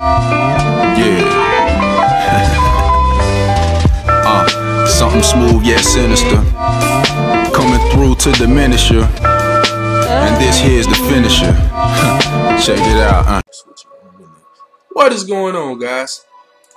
Something smooth yet sinister, coming through to diminish you. And this here's the finisher. Check it out. What is going on, guys?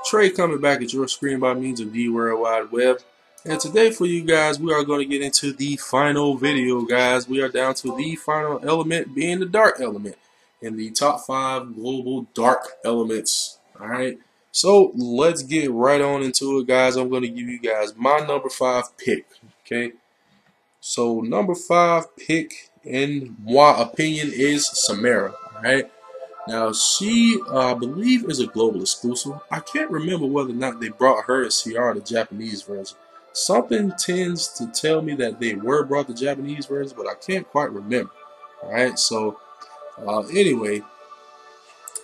Trey coming back at your screen by means of the World Wide Web. And today for you guys, we are going to get into the final video, guys. We are down to the final element, being the dark element, in the top 5 global dark elements. Alright, so let's get right on into it, guys. I'm going to give you guys my number 5 pick. Okay, so number 5 pick, in my opinion, is Samara. Alright, now she, I believe, is a global exclusive. I can't remember whether or not they brought her as CR, the Japanese version. Something tends to tell me that they were brought the Japanese version, but I can't quite remember. Alright, so anyway,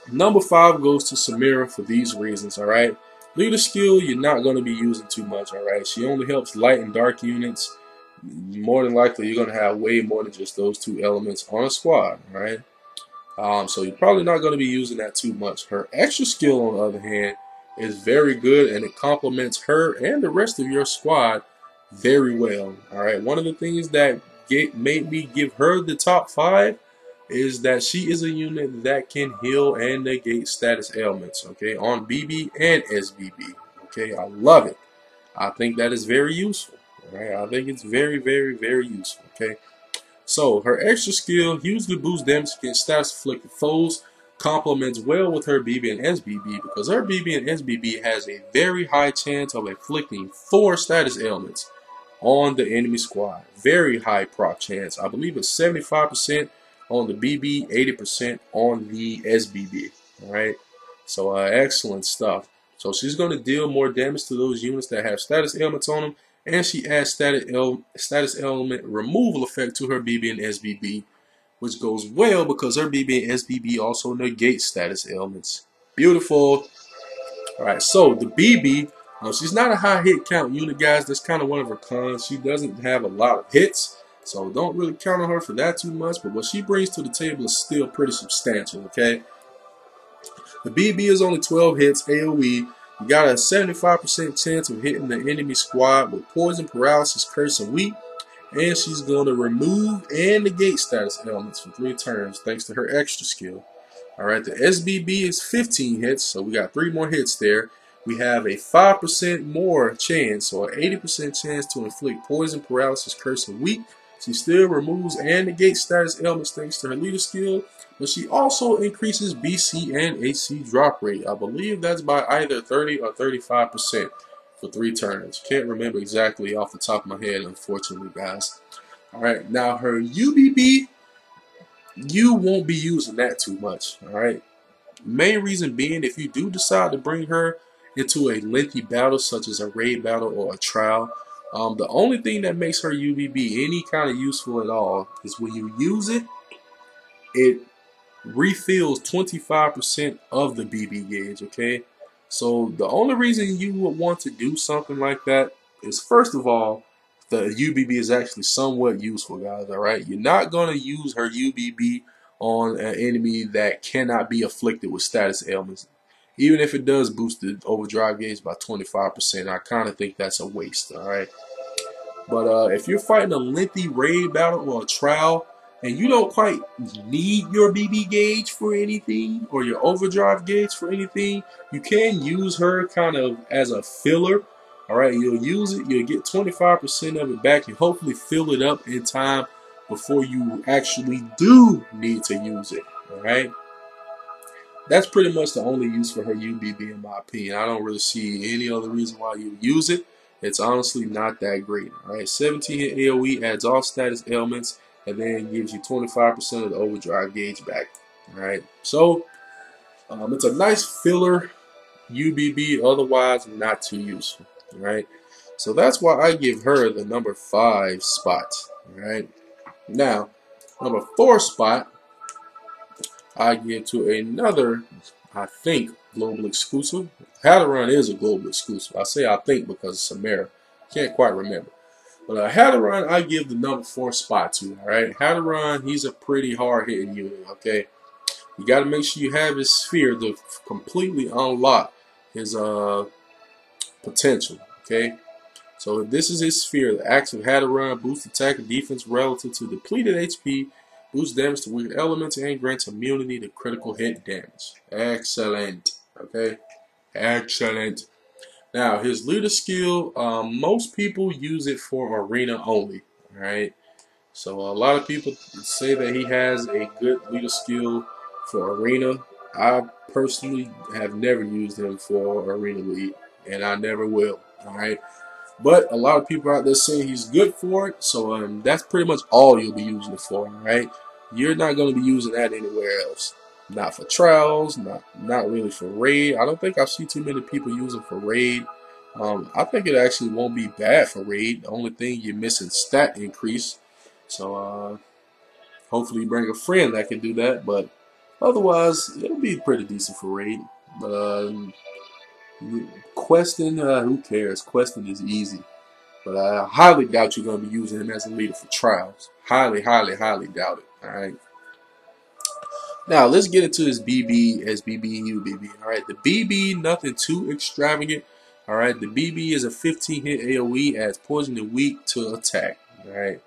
number 5 goes to Samira for these reasons. Alright, leader skill, you're not going to be using too much. Alright, she only helps light and dark units. More than likely, you're going to have way more than just those 2 elements on a squad. Alright, so you're probably not going to be using that too much. Her extra skill, on the other hand, is very good, and it complements her and the rest of your squad very well. Alright, one of the things that made me give her the top 5 is that she is a unit that can heal and negate status ailments, okay, on BB and SBB. Okay, I love it. I think that is very useful. Alright, I think it's very, very, very useful. Okay, so her extra skill hugely boosts damage against status afflicted foes, complements well with her BB and SBB, because her BB and SBB has a very high chance of inflicting 4 status ailments on the enemy squad. Very high proc chance. I believe it's 75% on the BB, 80% on the SBB. Alright, so excellent stuff. So she's going to deal more damage to those units that have status ailments on them, and she adds status ailment removal effect to her BB and SBB, which goes well because her BB and SBB also negate status ailments. Beautiful. Alright, so the BB, she's not a high hit count unit, guys. That's kind of one of her cons. She doesn't have a lot of hits, so don't really count on her for that too much, but what she brings to the table is still pretty substantial. Okay, the BB is only 12 hits AoE. You got a 75% chance of hitting the enemy squad with poison, paralysis, curse, and weak. And she's going to remove and negate status ailments for 3 turns thanks to her extra skill. Alright, the SBB is 15 hits, so we got 3 more hits there. We have a 5% more chance, or an 80% chance to inflict poison, paralysis, curse, and weak. She still removes and negates status ailments thanks to her leader skill, but she also increases BC and AC drop rate. I believe that's by either 30 or 35%. For 3 turns. Can't remember exactly off the top of my head, unfortunately, guys. Alright, now her UBB, you won't be using that too much. Alright, main reason being, if you do decide to bring her into a lengthy battle, such as a raid battle or a trial, the only thing that makes her UBB any kind of useful at all is when you use it, it refills 25% of the BB gauge. Okay, so the only reason you would want to do something like that is, first of all, the UBB is actually somewhat useful, guys. Alright, you're not going to use her UBB on an enemy that cannot be afflicted with status ailments. Even if it does boost the overdrive gauge by 25%, I kind of think that's a waste. Alright, but if you're fighting a lengthy raid battle or a trial, and you don't quite need your BB gauge for anything, or your overdrive gauge for anything, you can use her kind of as a filler. Alright, you'll use it, you'll get 25% of it back, and hopefully fill it up in time before you actually do need to use it. Alright, that's pretty much the only use for her UBB, in my opinion. I don't really see any other reason why you use it. It's honestly not that great. Alright, 17 hit AoE adds all status ailments, and then gives you 25% of the overdrive gauge back. Alright, so it's a nice filler UBB, otherwise not too useful. Alright, so that's why I give her the number 5 spot. Alright, now number 4 spot I give to another, I think, global exclusive. Hadaron is a global exclusive. I say I think because it's Samara. Can't quite remember. But Hadaron, I give the number 4 spot to. Alright, Hadaron, he's a pretty hard hitting unit. Okay, you got to make sure you have his sphere to completely unlock his potential. Okay, so if this is his sphere, the active Hatterun boosts attack and defense relative to depleted HP, boosts damage to weak elements, and grants immunity to critical hit damage. Excellent. Okay, excellent. Now his leader skill, most people use it for arena only. All right. So a lot of people say that he has a good leader skill for arena. I personally have never used him for arena lead, and I never will. All right, but a lot of people out there say he's good for it. So that's pretty much all you'll be using it for. All right, you're not going to be using that anywhere else. Not for trials, not really for raid. I don't think I've seen too many people use it for raid. I think it actually won't be bad for raid. The only thing you're missing stat increase. So hopefully you bring a friend that can do that, but otherwise it'll be pretty decent for raid. But questing, who cares? Questing is easy, but I highly doubt you're going to be using him as a leader for trials. Highly, highly, highly doubt it. All right. Now let's get into his BB, SBB, UBB. All right, the BB, nothing too extravagant. All right, the BB is a 15-hit AOE, adds poison and weak to attack. All right.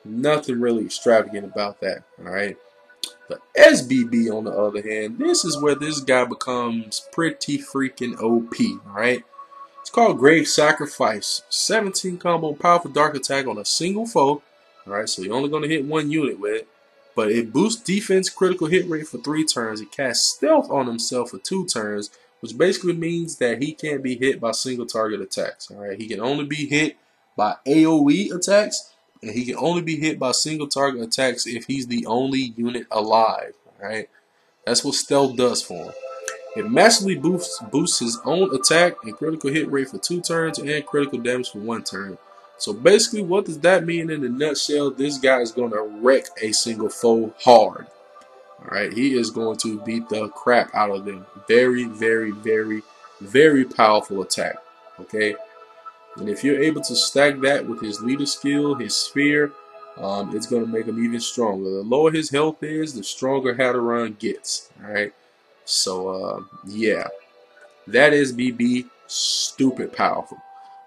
Nothing really extravagant about that, alright? The SBB, on the other hand, this is where this guy becomes pretty freaking OP, alright? It's called Grave Sacrifice. 17 combo powerful dark attack on a single foe, alright? So you're only going to hit one unit with it. But it boosts defense critical hit rate for 3 turns. It casts stealth on himself for 2 turns, which basically means that he can't be hit by single target attacks, alright? He can only be hit by AoE attacks. And he can only be hit by single target attacks if he's the only unit alive. Alright? That's what stealth does for him. It massively boosts his own attack and critical hit rate for 2 turns and critical damage for 1 turn. So basically, what does that mean in a nutshell? This guy is going to wreck a single foe hard. Alright? He is going to beat the crap out of them. Very, very, very, very powerful attack. Okay? And if you're able to stack that with his leader skill, his sphere, it's going to make him even stronger. The lower his health is, the stronger Hatterun gets. Alright? So, yeah. That is BB. Stupid powerful.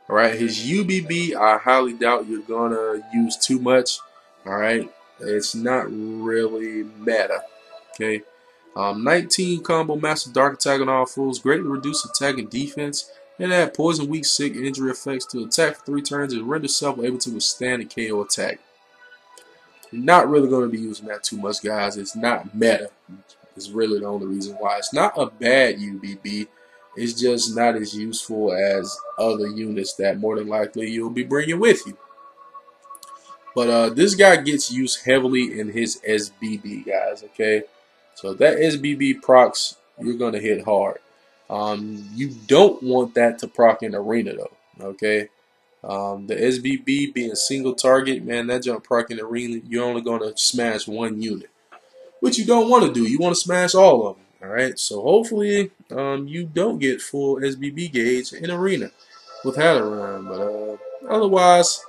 Alright? His UBB, I highly doubt you're going to use too much. Alright? It's not really meta. Okay? 19 combo master dark attack on all fools. Greatly reduce attack and defense. And add poison, weak, sick, injury effects to attack for 3 turns and render self able to withstand a KO attack. You're not really going to be using that too much, guys. It's not meta. It's really the only reason why. It's not a bad UBB. It's just not as useful as other units that more than likely you'll be bringing with you. But this guy gets used heavily in his SBB, guys. Okay, so if that SBB procs, you're going to hit hard. You don't want that to proc in arena though, okay? The SBB being single target, man, that jump proc in arena, you're only going to smash 1 unit, which you don't want to do. You want to smash all of them, alright? So hopefully you don't get full SBB gauge in arena with Hatterun, but otherwise,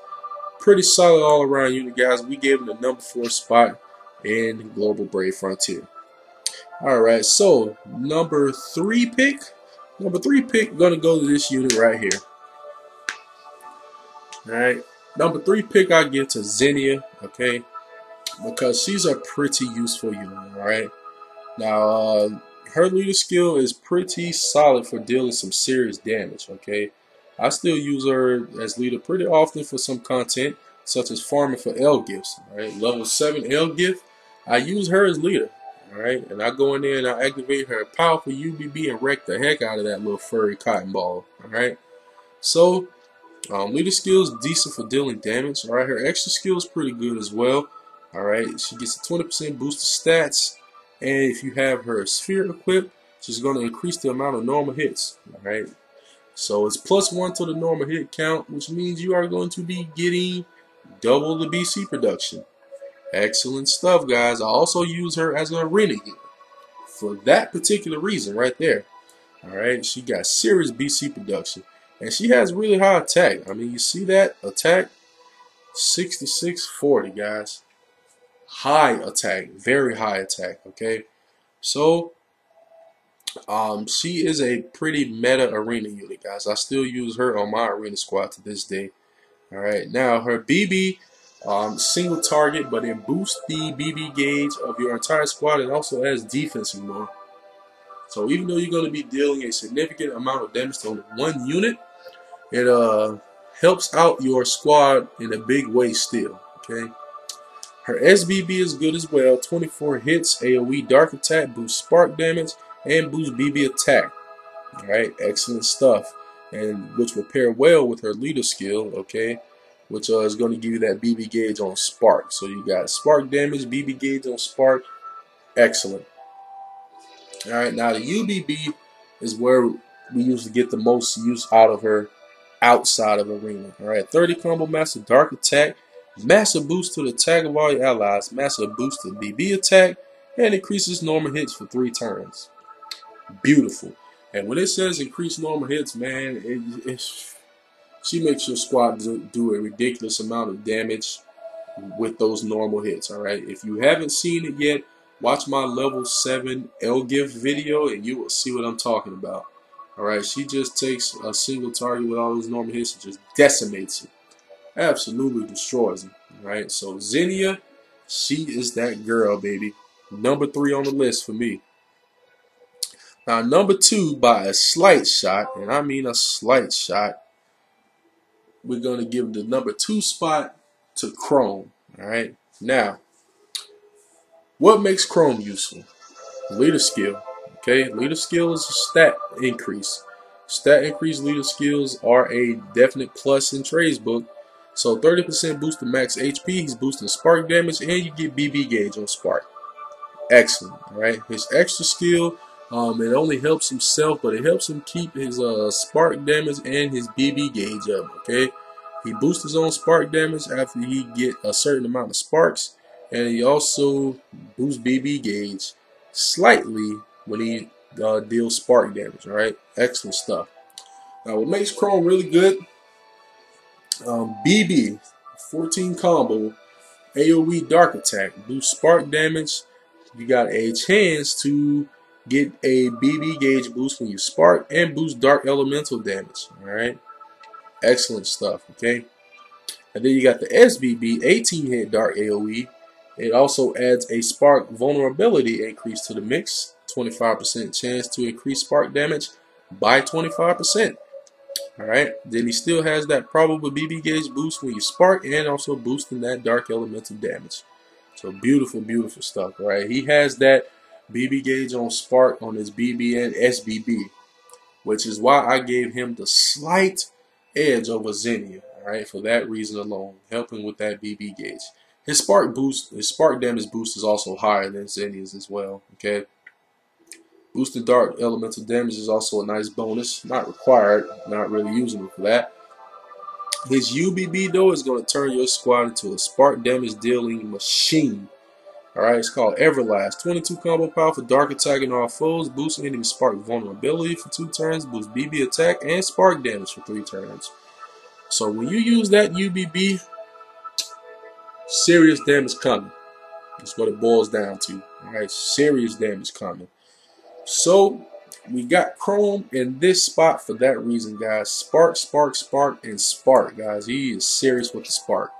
pretty solid all around unit, guys. We gave him the number 4 spot in Global Brave Frontier. Alright, so number 3 pick. Number 3 pick gonna go to this unit right here. Alright. Number 3 pick I give to Xingya, okay? Because she's a pretty useful unit, alright? Now her leader skill is pretty solid for dealing some serious damage, okay? I still use her as leader pretty often for some content, such as farming for L gifts. Alright, level 7 L gift. I use her as leader. Alright, and I go in there and I activate her powerful UBB and wreck the heck out of that little furry cotton ball. Alright, so leader skills decent for dealing damage. Alright, her extra skill is pretty good as well. Alright, she gets a 20% boost to stats, and if you have her sphere equipped, she's going to increase the amount of normal hits. Alright, so it's +1 to the normal hit count, which means you are going to be getting double the BC production. Excellent stuff, guys. I also use her as an arena unit for that particular reason right there. Alright, she got serious BC production. And she has really high attack. I mean, you see that? Attack 6640, guys. High attack. Very high attack, okay? So she is a pretty meta arena unit, guys. I still use her on my arena squad to this day. All right, now her BB, single target, but it boosts the BB gauge of your entire squad and also adds defensive more. So even though you're going to be dealing a significant amount of damage to only one unit, it helps out your squad in a big way still. Okay. Her SBB is good as well. 24 hits, AoE dark attack, boosts spark damage, and boosts BB attack. Alright, excellent stuff. And which will pair well with her leader skill, okay? Which is going to give you that BB gauge on spark. So you got spark damage, BB gauge on spark. Excellent. Alright, now the UBB is where we usually get the most use out of her outside of arena. Alright, 30 combo master dark attack. Massive boost to the attack of all your allies. Massive boost to BB attack. And increases normal hits for 3 turns. Beautiful. And when it says increase normal hits, man, she makes your squad do a ridiculous amount of damage with those normal hits. Alright. If you haven't seen it yet, watch my level 7 Elgift video and you will see what I'm talking about. Alright. She just takes a single target with all those normal hits and just decimates it. Absolutely destroys him. Right, so Xingya, she is that girl, baby. Number 3 on the list for me. Now, number 2, by a slight shot, and I mean a slight shot, we're going to give the number 2 spot to Chrome. Alright, now, what makes Chrome useful? Leader skill. Okay, leader skill is a stat increase. Stat increase leader skills are a definite plus in Trey's book. So 30% boost to max HP, he's boosting spark damage, and you get BB gauge on spark. Excellent, alright? His extra skill, it only helps himself, but it helps him keep his spark damage and his BB gauge up, okay? He boosts his own spark damage after he get a certain amount of sparks, and he also boosts BB gauge slightly when he deals spark damage, alright? Excellent stuff. Now, what makes Chrome really good, BB, 14 combo, AoE dark attack, boost spark damage. You got a chance to get a BB gauge boost when you spark and boost dark elemental damage. Alright, excellent stuff. Okay, and then you got the SBB, 18 hit dark AoE. It also adds a spark vulnerability increase to the mix, 25% chance to increase spark damage by 25%. Alright, then he still has that probable BB gauge boost when you spark and also boosting that dark elemental damage. So beautiful, beautiful stuff. Alright, he has that BB gauge on spark on his BB and SBB, which is why I gave him the slight edge over Xingya. Alright, for that reason alone, helping with that BB gauge. His spark boost, his spark damage boost is also higher than Xingya's as well. Okay. Boosted dark elemental damage is also a nice bonus. Not required. Not really using it for that. His UBB though is going to turn your squad into a spark damage dealing machine. Alright, it's called Everlast. 22 combo power for dark attack on all foes. Boost enemy spark vulnerability for 2 turns. Boost BB attack and spark damage for 3 turns. So when you use that UBB, serious damage coming. That's what it boils down to. Alright, serious damage coming. So, we got Chrome in this spot for that reason, guys. Spark, spark, spark, and spark, guys. He is serious with the spark.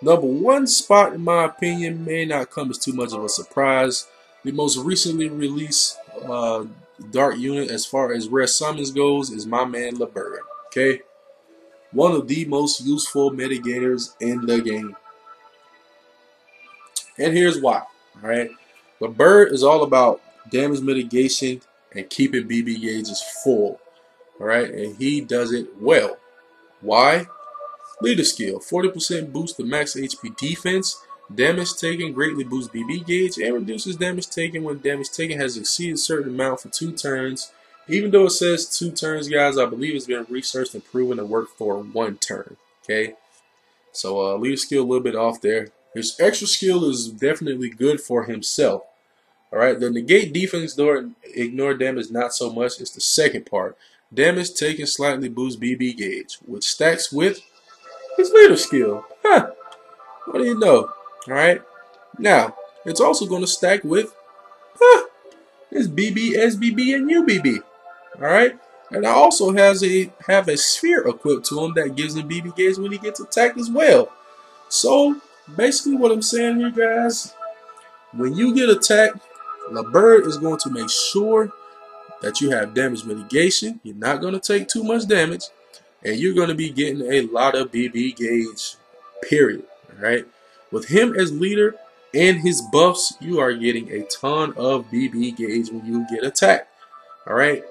Number 1 spot, in my opinion, may not come as too much of a surprise. The most recently released Dark unit as far as rare summons goes is my man LeBird. Okay? One of the most useful mitigators in the game. And here's why. Alright? LeBird is all about damage mitigation and keeping BB gauges full. Alright, and he does it well. Why? Leader skill, 40% boost to max HP defense. Damage taken greatly boosts BB gauge and reduces damage taken when damage taken has exceeded a certain amount for 2 turns. Even though it says 2 turns, guys, I believe it's been researched and proven to work for 1 turn. Okay, so leader skill a little bit off there. His extra skill is definitely good for himself. Alright, the negate defense door ignore damage not so much is the second part. Damage taken slightly boosts BB gauge, which stacks with his leader skill. Huh. What do you know? Alright. Now, it's also going to stack with It's BB, SBB, and UBB. Alright? And I also have a sphere equipped to him that gives him BB gauge when he gets attacked as well. So, basically what I'm saying here, guys, when you get attacked, LeBird is going to make sure that you have damage mitigation. You're not going to take too much damage. And you're going to be getting a lot of BB gauge, period. Alright? With him as leader and his buffs, you are getting a ton of BB gauge when you get attacked. Alright?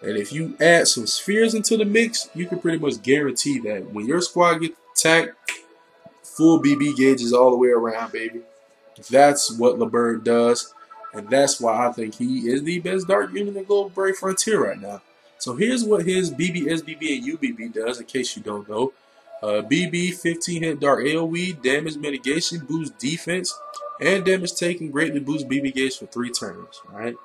And if you add some spheres into the mix, you can pretty much guarantee that when your squad gets attacked, full BB gauges all the way around, baby. That's what LeBird does. And that's why I think he is the best dark unit in Global Brave Frontier right now. So here's what his BB, SBB, and UBB does, in case you don't know. BB, 15 hit dark AoE, damage mitigation, boosts defense, and damage taken greatly boosts BB gauge for 3 turns. Alright.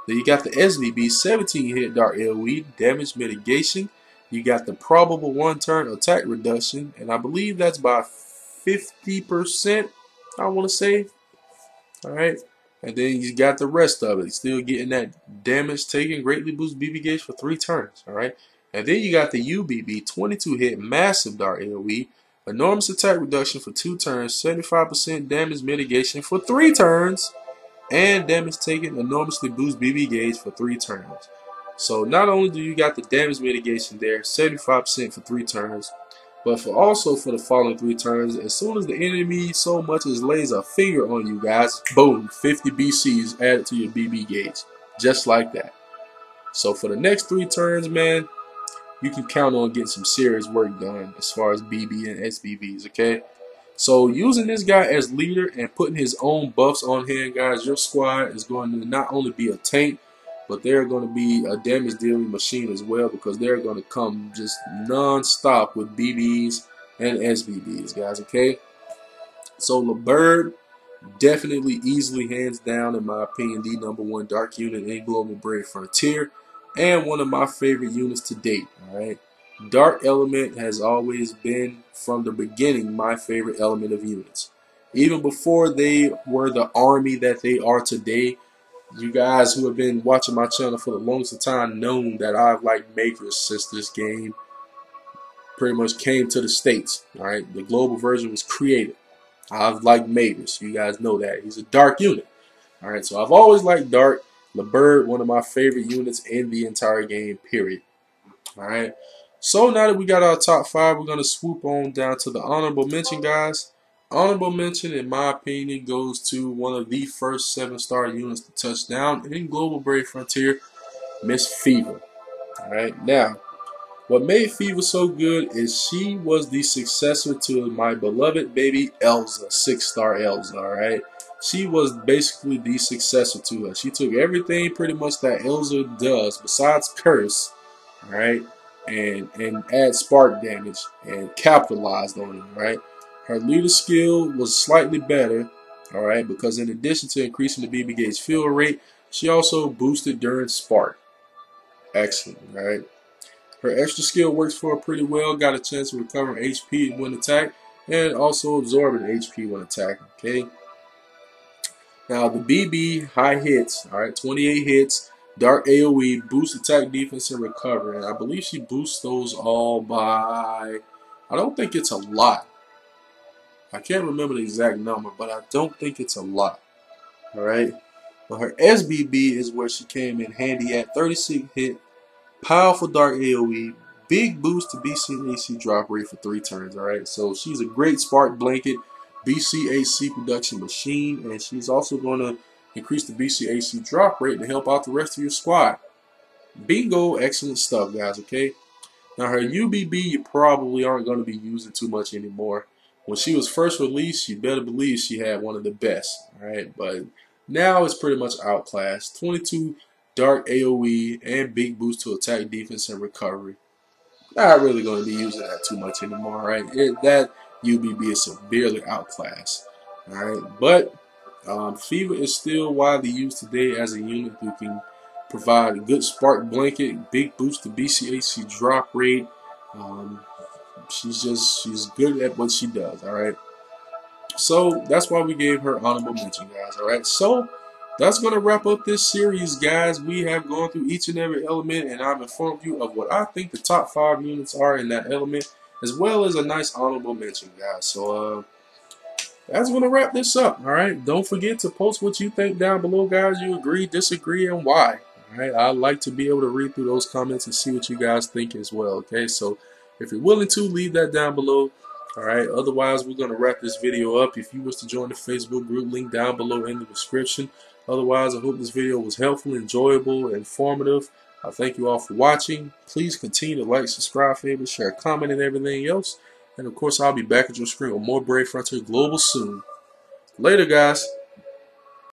Then you got the SBB, 17 hit dark AoE, damage mitigation. You got the probable 1 turn attack reduction, and I believe that's by 50%, I want to say. Alright. And then you got the rest of it. Still getting that damage taken, greatly boosts BB gauge for 3 turns. Alright. And then you got the UBB, 22 hit, massive dark AoE, enormous attack reduction for 2 turns, 75% damage mitigation for 3 turns, and damage taken enormously boosts BB gauge for 3 turns. So not only do you got the damage mitigation there, 75% for 3 turns, but also for the following 3 turns, as soon as the enemy so much as lays a finger on you guys, boom, 50 BCs added to your BB gauge. Just like that. So for the next 3 turns, man, you can count on getting some serious work done as far as BB and SBVs, okay? So using this guy as leader and putting his own buffs on him, guys, your squad is going to not only be a tank, but they're going to be a damage dealing machine as well, because they're going to come just non-stop with BBs and SBBs, guys, okay? So LeBird, definitely easily hands down, in my opinion, the #1 dark unit in Global Brave Frontier, and one of my favorite units to date, alright? Dark element has always been, from the beginning, my favorite element of units. Even before they were the army that they are today, you guys who have been watching my channel for the longest time know that I've liked Makers since this game pretty much came to the States. Alright, the global version was created. I've liked Makers. You guys know that. He's a dark unit. Alright, so I've always liked Dark. LeBird, one of my favorite units in the entire game, period. Alright. So now that we got our top 5, we're going to swoop on down to the honorable mention, guys. Honorable mention, in my opinion, goes to one of the first 7-star units to touch down in Global Brave Frontier, Miss Fever. Alright, now, what made Fever so good is she was the successor to my beloved baby Elsa, 6-star Elsa, alright? She was basically the successor to her. She took everything pretty much that Elsa does, besides curse, alright, and add spark damage, and capitalized on it, right? Her leader skill was slightly better, alright, because in addition to increasing the BB gauge fill rate, she also boosted during spark. Excellent, right? Her extra skill works for her pretty well, got a chance of recovering HP when attacked, and also absorbing HP when attacking, okay? Now the BB high hits, alright, 28 hits, dark AoE, boost attack, defense, and recovery. And I believe she boosts those all by, I don't think it's a lot. I can't remember the exact number, but I don't think it's a lot. Alright. But her SBB is where she came in handy at. 36 hit, powerful dark AoE, big boost to BCAC drop rate for 3 turns. Alright. So she's a great spark blanket BCAC production machine, and she's also going to increase the BCAC drop rate to help out the rest of your squad. Bingo, excellent stuff, guys, okay? Now her UBB you probably aren't going to be using too much anymore. When she was first released, you better believe she had one of the best, alright? But now it's pretty much outclassed. 22 dark AoE and big boost to attack, defense, and recovery. Not really going to be using that too much anymore, right? That UBB is severely outclassed, alright? But Fever is still widely used today as a unit who can provide a good spark blanket, big boost to BCAC drop rate. She's good at what she does, alright? So that's why we gave her honorable mention, guys, alright? So that's going to wrap up this series, guys. We have gone through each and every element, and I've informed you of what I think the top 5 units are in that element, as well as a nice honorable mention, guys. So, that's going to wrap this up, alright? Don't forget to post what you think down below, guys. You agree, disagree, and why. Alright, I'd like to be able to read through those comments and see what you guys think as well, okay? So, if you're willing to, leave that down below. Alright, otherwise, we're going to wrap this video up. If you wish to join the Facebook group, link down below in the description. Otherwise, I hope this video was helpful, enjoyable, informative. I thank you all for watching. Please continue to like, subscribe, favorite, share, comment, and everything else. And of course, I'll be back at your screen with more Brave Frontier Global soon. Later, guys.